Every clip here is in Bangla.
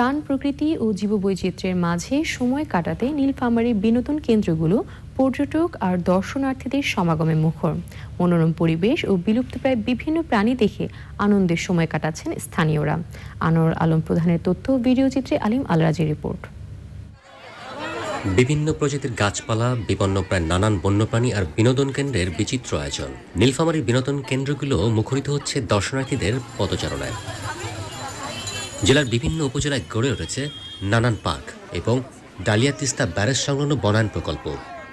প্রাণ প্রকৃতি ও জীববৈচিত্র্যের মাঝে সময় কাটাতে নীলফামারীর বিনোদন কেন্দ্রগুলো পর্যটক আর দর্শনার্থীদের সমাগমে মুখর। মনোরম পরিবেশ ও বিলুপ্তপ্রায় বিভিন্ন প্রাণী দেখে আনন্দের সময় কাটাচ্ছেন স্থানীয়রা। আনোয়ার আলম প্রধানের তথ্য, ভিডিওচিত্রে আলিম আলরাজের রিপোর্ট। বিভিন্ন প্রজাতির গাছপালা, বিপন্নপ্রায় নানান বন্যপ্রাণী আর বিনোদন কেন্দ্রের বিচিত্র আয়োজন। নীলফামারীর বিনোদন কেন্দ্রগুলো মুখরিত হচ্ছে দর্শনার্থীদের পদচারণায়। জেলার বিভিন্ন উপজেলায় গড়ে উঠেছে নানান পার্ক এবং ডালিয়া তিস্তা ব্যারেজ সংলগ্ন বনায়ন প্রকল্প।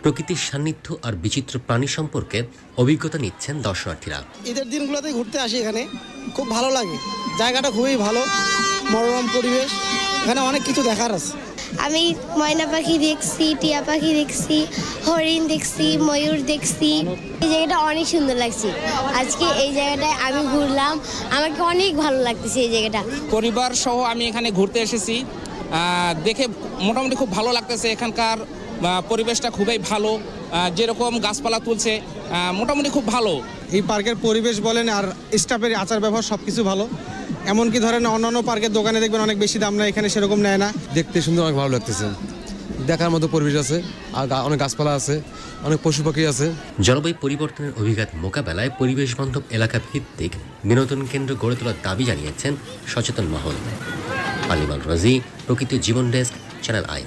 প্রকৃতির সান্নিধ্য আর বিচিত্র প্রাণী সম্পর্কে অভিজ্ঞতা নিচ্ছেন দর্শনার্থীরা। ঈদের দিনগুলোতে ঘুরতে আসি, এখানে খুব ভালো লাগে। জায়গাটা খুবই ভালো, মনোরম পরিবেশ, এখানে অনেক কিছু দেখার আছে। আমি ময়না পাখি দেখছি, টিয়া পাখি দেখছি, হরিণ দেখছি, ময়ূর দেখছি। এই জায়গাটা অনেক সুন্দর লাগছে। আজকে এই জায়গাটায় আমি ঘুরলাম, আমাকে অনেক ভালো লাগতেছে এই জায়গাটা। পরিবার সহ আমি এখানে ঘুরতে এসেছি, দেখে মোটামুটি খুব ভালো লাগতেছে। এখানকার পরিবেশটা খুবই ভালো, যেরকম গাছপালা তুলছে মোটামুটি খুব ভালো। এই পার্কের পরিবেশ বলেন আর স্টাফের আচার ব্যবহার সব কিছু ভালো। এমনকি ধরেন অন্যান্য পার্কের দোকানে দেখবেন অনেক বেশি দাম নেয়, এখানে সেরকম নেয় না। দেখতে সুন্দর, অনেক ভালো লাগতেছে। দেখার মতো পরিবেশ আছে, আর অনেক গাছপালা আছে, অনেক পশু পাখি আছে। জলবায়ু পরিবর্তনের অভিঘাত মোকাবেলায় পরিবেশ বান্ধব এলাকা ভিত্তিক বিনোদন কেন্দ্র গড়ে তোলার দাবি জানিয়েছেন সচেতন মহল। আলিম আল রাজি, প্রকৃতি জীবন ডেস্ক, চ্যানেল আই।